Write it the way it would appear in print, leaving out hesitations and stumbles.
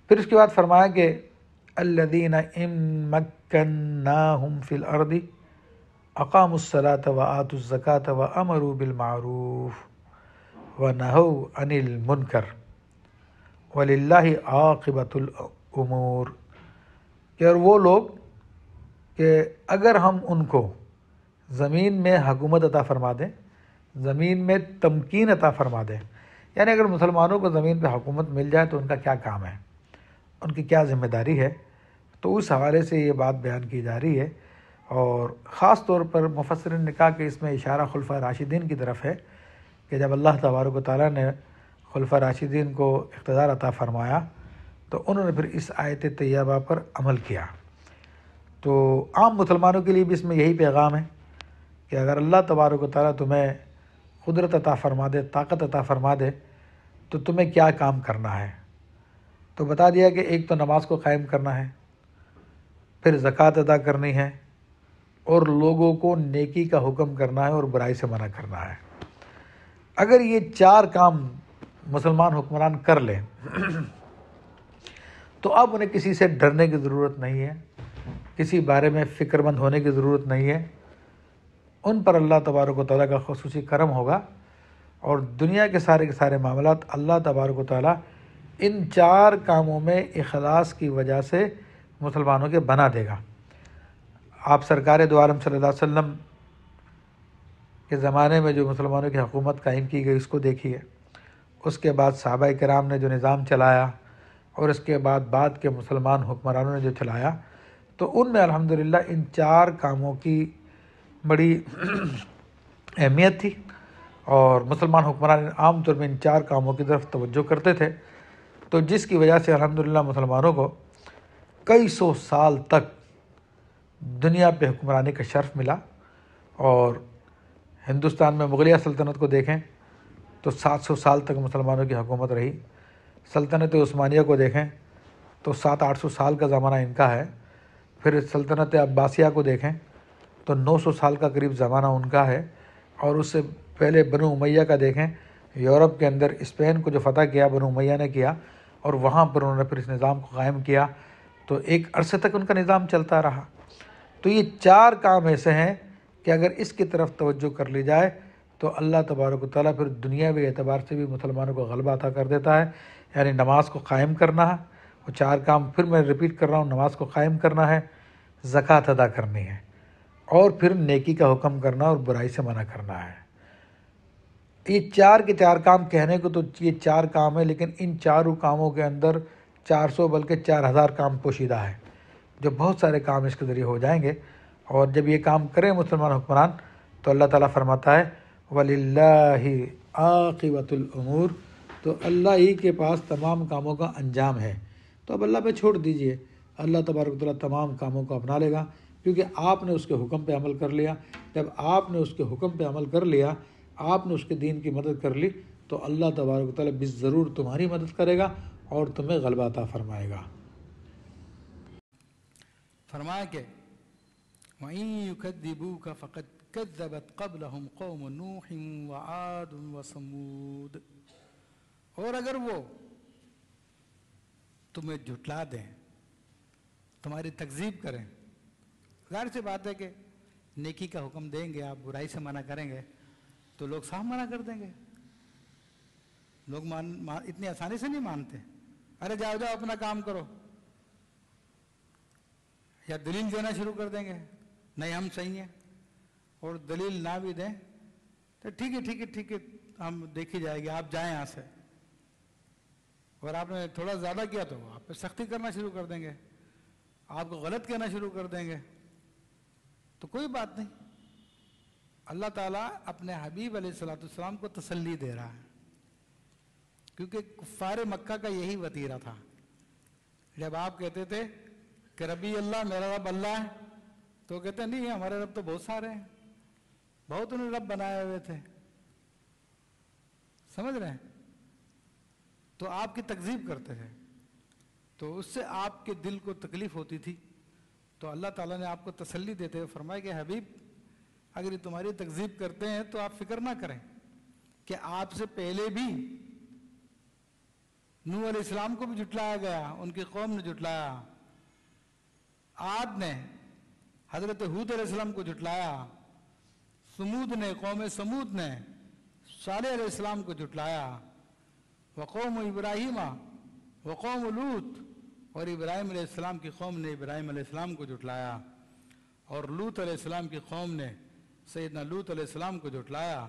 پھر اس کے بعد فرمایا کہ الذین ان مکناہم فی الارض اقاموا الصلاۃ وآتوا الزکاۃ وامروا بالمعروف ونہوا عن المنکر وللہ عاقبۃ الامور، کہ اور وہ لوگ کہ اگر ہم ان کو زمین میں حکومت عطا فرما دیں، زمین میں تمکین عطا فرما دیں، یعنی اگر مسلمانوں کو زمین پہ حکومت مل جائے تو ان کا کیا کام ہے، ان کی کیا ذمہ داری ہے، تو اس حوالے سے یہ بات بیان کی جا رہی ہے۔ اور خاص طور پر مفسرین نے کہا کہ اس میں اشارہ خلفاء راشدین کی طرف ہے کہ جب اللہ تبارک و تعالیٰ نے خلفاء راشدین کو اقتدار عطا فرمایا تو انہوں نے پھر اس آیت طیبہ پر عمل کیا۔ تو عام مسلمانوں کے لیے بھی اس میں یہی پیغام ہے کہ اگر اللہ تبارک و تعالیٰ تمہیں قدرت عطا فرما دے، طاقت عطا فرما دے، تو تمہیں کیا کام کرنا ہے، تو بتا دیا کہ ایک تو نماز کو قائم کرنا ہے، پھر زکوٰۃ ادا کرنی ہے، اور لوگوں کو نیکی کا حکم کرنا ہے اور برائی سے منع کرنا ہے۔ اگر یہ 4 کام مسلمان حکمران کر لیں تو اب انہیں کسی سے ڈرنے کی ضرورت نہیں ہے، کسی بارے میں فکر مند ہونے کی ضرورت نہیں ہے، ان پر اللہ تبارک و تعالیٰ کا خصوصی کرم ہوگا، اور دنیا کے سارے معاملات اللہ تبارک و تعالیٰ ان 4 کاموں میں اخلاص کی وجہ سے مسلمانوں کے بنا دے گا۔ آپ سرکار دو عالم صلی اللہ علیہ وسلم کے زمانے میں جو مسلمانوں کی حکومت قائم کی گئی اس کو دیکھیے، اس کے بعد صحابہ کرام نے جو نظام چلایا، اور اس کے بعد کے مسلمان حکمرانوں نے جو چلایا، تو ان میں الحمدللہ ان 4 کاموں کی بڑی اہمیت تھی، اور مسلمان حکمران عام طور میں ان 4 کاموں کی طرف توجہ کرتے تھے، تو جس کی وجہ سے الحمدللہ مسلمانوں کو کئی سو سال تک دنیا پہ حکمرانی کا شرف ملا۔ اور ہندوستان میں مغلیہ سلطنت کو دیکھیں تو 700 سال تک مسلمانوں کی حکومت رہی، سلطنت عثمانیہ کو دیکھیں تو 700-800 سال کا زمانہ ان کا ہے، پھر سلطنت عباسیہ کو دیکھیں تو 900 سال کا قریب زمانہ ان کا ہے، اور اس سے پہلے بنو امیہ کا دیکھیں، یورپ کے اندر اسپین کو جو فتح کیا بنو امیہ نے کیا، اور وہاں پر انہوں نے پھر اس نظام کو قائم کیا، تو ایک عرصے تک ان کا نظام چلتا رہا۔ تو یہ 4 کام ایسے ہیں کہ اگر اس کی طرف توجہ کر لی جائے تو اللہ تبارک و تعالیٰ پھر دنیاوی اعتبار سے بھی مسلمانوں کو غلبہ عطا کر دیتا ہے۔ یعنی نماز کو قائم کرنا ہے، وہ 4 کام پھر میں ریپیٹ کر رہا ہوں، نماز کو قائم کرنا ہے، زکوٰۃ ادا کرنی ہے، اور پھر نیکی کا حکم کرنا اور برائی سے منع کرنا ہے۔ یہ 4 کے 4 کام کہنے کو تو یہ 4 کام ہے، لیکن ان 4 کاموں کے اندر 400 بلکہ 4000 کام پوشیدہ ہے، جو بہت سارے کام اس کے ذریعے ہو جائیں گے۔ اور جب یہ کام کریں مسلمان حکمران تو اللہ تعالیٰ فرماتا ہے وَلِلَّهِ عَاقِبَةُ الْأُمُورِ، تو اللہ ہی کے پاس تمام کاموں کا انجام ہے۔ تو اب اللہ پہ چھوڑ دیجئے، اللہ تبارک و تعالیٰ تمام کاموں کو اپنا لے گا، کیونکہ آپ نے اس کے حکم پہ عمل کر لیا۔ جب آپ نے اس کے حکم پہ عمل کر لیا، آپ نے اس کے دین کی مدد کر لی، تو اللہ تبارک و تعالیٰ بالضرور تمہاری مدد کرے گا اور تمہیں غلبہ عطا فرمائے گا۔ فرمایا کہ وَإِن يُكَذِّبُوكَ فَقَدْ كَذَّبَتْ قَبْلَهُمْ قَوْمُ نُوحٍ وَعَادٌ وَثَمُودُ، اور اگر وہ تمہیں جھٹلا دیں، تمہاری تکذیب کریں، ظاہر سی بات ہے کہ نیکی کا حکم دیں گے، آپ برائی سے منع کریں گے تو لوگ صاف منع کر دیں گے۔ لوگ اتنی آسانی سے نہیں مانتے، ارے جاؤ جاؤ اپنا کام کرو، یا دلیل دینا شروع کر دیں گے نہیں ہم صحیح ہیں، اور دلیل نہ بھی دیں تو ٹھیک ہے ہم دیکھی جائے گی، آپ جائیں یہاں سے، اور آپ نے تھوڑا زیادہ کیا تو آپ پہ سختی کرنا شروع کر دیں گے، آپ کو غلط کہنا شروع کر دیں گے، تو کوئی بات نہیں۔ اللہ تعالیٰ اپنے حبیب علیہ السلام کو تسلی دے رہا ہے، کیونکہ کفار مکہ کا یہی وتیرہ تھا۔ جب آپ کہتے تھے کہ ربی اللہ، میرا رب اللہ ہے، تو کہتے ہیں نہیں ہمارے رب تو بہت سارے ہیں، بہت انہیں رب بنائے ہوئے تھے، سمجھ رہے ہیں؟ تو آپ کی تکذیب کرتے تھے، تو اس سے آپ کے دل کو تکلیف ہوتی تھی، تو اللہ تعالیٰ نے آپ کو تسلی دیتے ہوئے فرمایا کہ حبیب اگر یہ تمہاری تکذیب کرتے ہیں تو آپ فکر نہ کریں کہ آپ سے پہلے بھی نوح علیہ السلام کو بھی جھٹلایا گیا، ان کی قوم نے جھٹلایا۔ عاد نے حضرت ہود علیہ السلام کو جھٹلایا، سمود نے، قوم سمود نے صالح علیہ السلام کو جھٹلایا، وقوم ابراہیم وقوم لوط، اور ابراہیم علیہ السلام کی قوم نے ابراہیم علیہ السلام کو جھٹلایا، اور لوط علیہ السلام کی قوم نے سیدنا لوط علیہ السلام کو جھٹلایا۔